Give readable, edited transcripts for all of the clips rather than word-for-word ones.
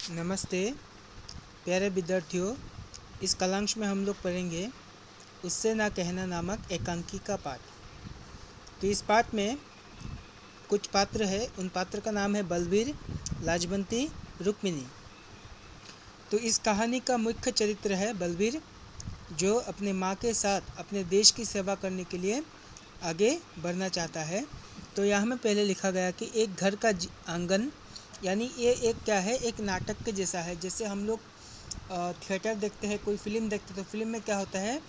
नमस्ते प्यारे विद्यार्थियों। इस कलांश में हम लोग पढ़ेंगे उससे ना कहना नामक एकांकी का पाठ। तो इस पाठ में कुछ पात्र है, उन पात्र का नाम है बलवीर, लाजवंती, रुक्मिणी। तो इस कहानी का मुख्य चरित्र है बलवीर, जो अपने माँ के साथ अपने देश की सेवा करने के लिए आगे बढ़ना चाहता है। तो यहाँ में पहले लिखा गया कि एक घर का आंगन, यानी ये एक क्या है, एक नाटक के जैसा है। जैसे हम लोग थिएटर देखते हैं, कोई फिल्म देखते हैं, तो फिल्म में क्या होता है,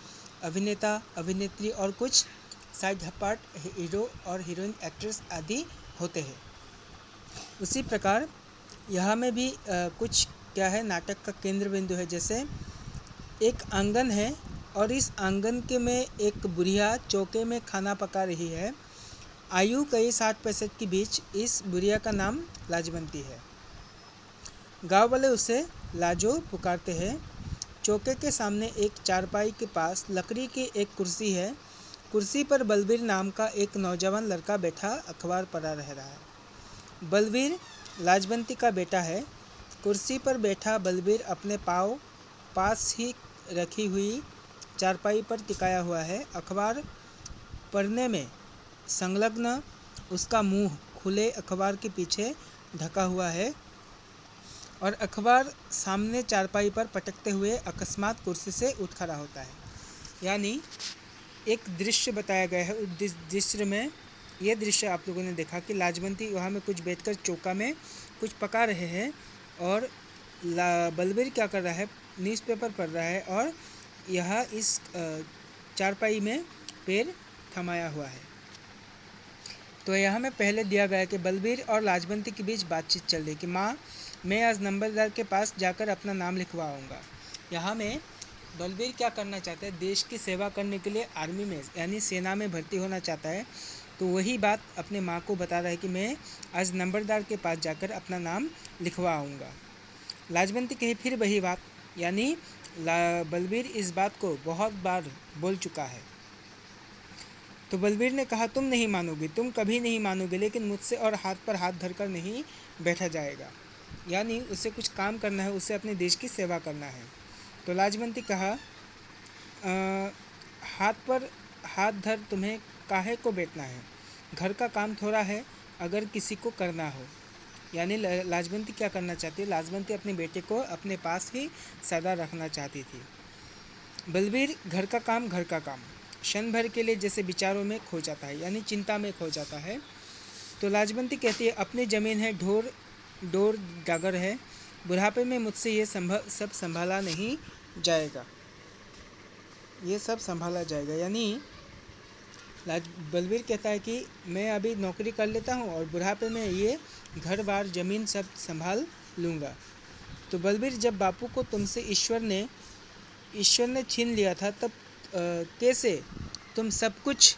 अभिनेता, अभिनेत्री और कुछ साइड पार्ट, हीरो और हीरोइन, एक्ट्रेस आदि होते हैं। उसी प्रकार यहाँ में भी कुछ क्या है, नाटक का केंद्र बिंदु है। जैसे एक आंगन है और इस आंगन के में एक बुढ़िया चौके में खाना पका रही है। आयु कई 60-65 के बीच। इस बुढ़िया का नाम लाजवंती है। गांव वाले उसे लाजो पुकारते हैं। चौके के सामने एक चारपाई के पास लकड़ी की एक कुर्सी है। कुर्सी पर बलवीर नाम का एक नौजवान लड़का बैठा अखबार पढ़ा रह रहा है। बलवीर लाजवंती का बेटा है। कुर्सी पर बैठा बलवीर अपने पाँव पास ही रखी हुई चारपाई पर टिकाया हुआ है। अखबार पढ़ने में संलग्न उसका मुंह खुले अखबार के पीछे ढका हुआ है और अखबार सामने चारपाई पर पटकते हुए अकस्मात कुर्सी से उठ खड़ा होता है। यानी एक दृश्य बताया गया है। उस दृश्य में यह दृश्य आप लोगों ने देखा कि लाजवंती वहाँ में कुछ बैठकर चौका में कुछ पका रहे हैं और बलवीर क्या कर रहा है, न्यूज़पेपर पढ़ रहा है और यह इस चारपाई में पैर थमाया हुआ है। तो यहाँ में पहले दिया गया कि बलवीर और लाजवंती के बीच बातचीत चल रही कि माँ, मैं आज नंबरदार के पास जाकर अपना नाम लिखवाऊँगा। यहाँ में बलवीर क्या करना चाहता है, देश की सेवा करने के लिए आर्मी में यानी सेना में भर्ती होना चाहता है। तो वही बात अपने माँ को बता रहा है कि मैं आज नंबरदार के पास जाकर अपना नाम लिखवा आऊँगा। लाजवंती कही फिर वही बात, यानी बलवीर इस बात को बहुत बार बोल चुका है। तो बलवीर ने कहा, तुम नहीं मानोगे, तुम कभी नहीं मानोगे, लेकिन मुझसे और हाथ पर हाथ धरकर नहीं बैठा जाएगा। यानी उसे कुछ काम करना है, उसे अपने देश की सेवा करना है। तो लाजवंती कहा, हाथ पर हाथ धर तुम्हें काहे को बैठना है, घर का काम थोड़ा है अगर किसी को करना हो। यानी लाजवंती क्या करना चाहती है, लाजवंती अपने बेटे को अपने पास ही सदा रखना चाहती थी। बलवीर घर का काम क्षण भर के लिए जैसे विचारों में खो जाता है, यानी चिंता में खो जाता है। तो लाजवंती कहती है, अपनी ज़मीन है, डोर डागर है, बुढ़ापे में मुझसे ये सब संभाला नहीं जाएगा, ये सब संभाला जाएगा। यानी बलवीर कहता है कि मैं अभी नौकरी कर लेता हूँ और बुढ़ापे में ये घर बार ज़मीन सब संभाल लूँगा। तो बलवीर, जब बापू को तुमसे ईश्वर ने छीन लिया था, तब कैसे तुम सब कुछ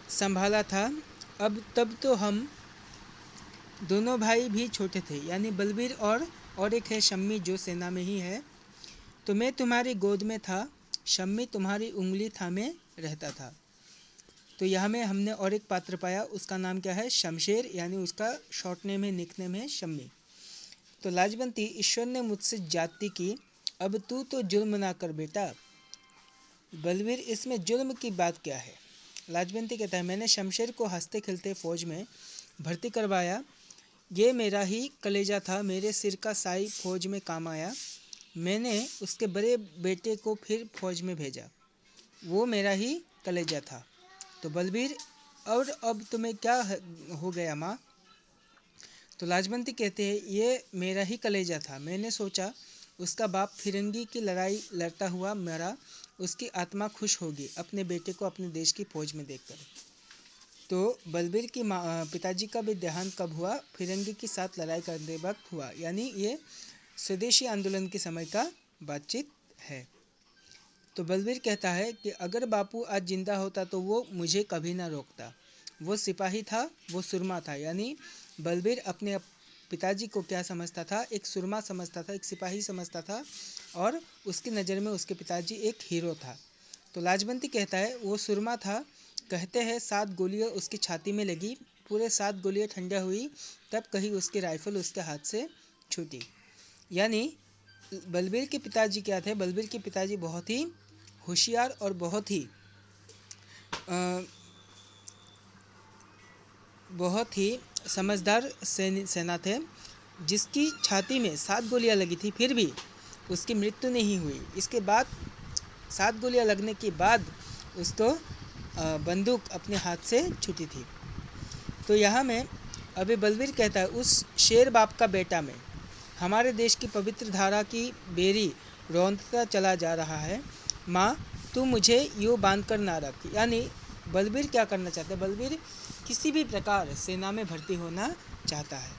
संभाला था। तब तो हम दोनों भाई भी छोटे थे, यानी बलवीर और एक है शम्मी जो सेना में ही है। तो मैं तुम्हारी गोद में था, शम्मी तुम्हारी उंगली थामे रहता था। तो यहाँ में हमने और एक पात्र पाया, उसका नाम क्या है, शमशेर, यानी उसका शॉर्ट नेम है, निक नेम है शम्मी। तो लाजवंती, ईश्वर ने मुझसे जाति की, अब तू तो जुल्म ना कर बेटा। बलवीर, इसमें जुल्म की बात क्या है। लाजवंती कहता है, मैंने शमशेर को हंसते खेलते फौज में भर्ती करवाया, ये मेरा ही कलेजा था, मेरे सिर का साई फौज में काम आया। मैंने उसके बड़े बेटे को फिर फौज में भेजा, वो मेरा ही कलेजा था। तो बलवीर, और अब तुम्हें क्या हो गया माँ। तो लाजवंती कहते हैं, ये मेरा ही कलेजा था, मैंने सोचा उसका बाप फिरंगी की लड़ाई लड़ता हुआ मरा, उसकी आत्मा खुश होगी अपने बेटे को अपने देश की फौज में देखकर। तो बलवीर की पिताजी का भी देहांत कब हुआ, फिरंगी के साथ लड़ाई करने वक्त हुआ, यानी ये स्वदेशी आंदोलन के समय का बातचीत है। तो बलवीर कहता है कि अगर बापू आज जिंदा होता तो वो मुझे कभी ना रोकता, वो सिपाही था, वो सुरमा था। यानी बलवीर अपने पिताजी को क्या समझता था, एक सुरमा समझता था, एक सिपाही समझता था, और उसकी नज़र में उसके पिताजी एक हीरो था। तो लाजवंती कहता है, वो सुरमा था, कहते हैं 7 गोलियां उसकी छाती में लगी, पूरे 7 गोलियां ठंडा हुई, तब कहीं उसकी राइफल उसके हाथ से छूटी। यानी बलबीर के पिताजी क्या थे? बलबीर के पिताजी बहुत ही होशियार और बहुत ही समझदार सेना थे, जिसकी छाती में 7 गोलियां लगी थी, फिर भी उसकी मृत्यु नहीं हुई। इसके बाद 7 गोलियां लगने के बाद उसको बंदूक अपने हाथ से छूटी थी। तो यहाँ में अभी बलबीर कहता है, उस शेर बाप का बेटा में हमारे देश की पवित्र धारा की बेरी रौंदता चला जा रहा है। माँ, तू मुझे यूँ बांध कर ना रख। यानी बलबीर क्या करना चाहता है? बलबीर किसी भी प्रकार सेना में भर्ती होना चाहता है।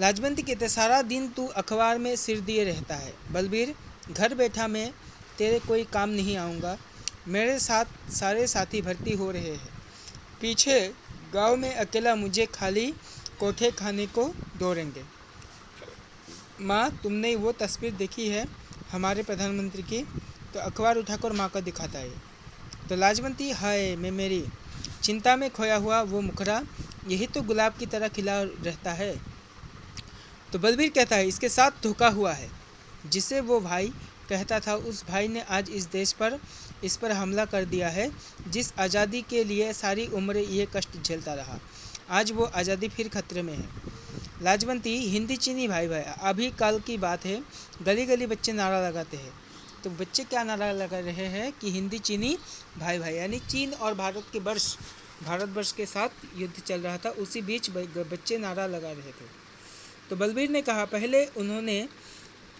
लाजवंती कहते, सारा दिन तू अखबार में सिर दिए रहता है। बलबीर, घर बैठा मैं तेरे कोई काम नहीं आऊँगा। मेरे साथ सारे साथी भर्ती हो रहे हैं। पीछे गांव में अकेला मुझे खाली कोठे खाने को दौड़ेंगे। माँ, तुमने वो तस्वीर देखी है हमारे प्रधानमंत्री की? तो अखबार उठाकर माँ को दिखाता है। तो लाजवंती, हाय मैं मेरी चिंता में खोया हुआ वो मुखड़ा, यही तो गुलाब की तरह खिला रहता है। तो बलबीर कहता है, इसके साथ धोखा हुआ है। जिसे वो भाई कहता था, उस भाई ने आज इस पर हमला कर दिया है। जिस आज़ादी के लिए सारी उम्र ये कष्ट झेलता रहा, आज वो आज़ादी फिर खतरे में है। लाजवंती, हिंदी चीनी भाई भाई अभी काल की बात है, गली गली बच्चे नारा लगाते हैं। तो बच्चे क्या नारा लगा रहे हैं कि हिंदी चीनी भाई भाई, यानी चीन और भारतवर्ष के साथ युद्ध चल रहा था, उसी बीच बच्चे नारा लगा रहे थे। तो बलबीर ने कहा, पहले उन्होंने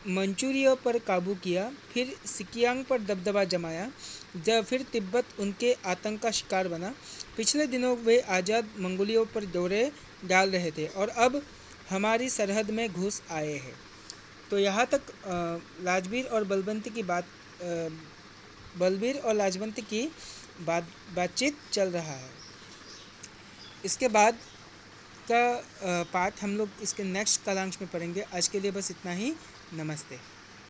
मंचूरिया पर काबू किया, फिर सिकियांग पर दबदबा जमाया, जब फिर तिब्बत उनके आतंक का शिकार बना। पिछले दिनों वे आज़ाद मंगोलियों पर दौरे डाल रहे थे और अब हमारी सरहद में घुस आए हैं। तो यहाँ तक बलबीर और लाजवंती की बातचीत चल रहा है। इसके बाद का पार्ट हम लोग इसके नेक्स्ट कालांश में पढ़ेंगे। आज के लिए बस इतना ही। नमस्ते।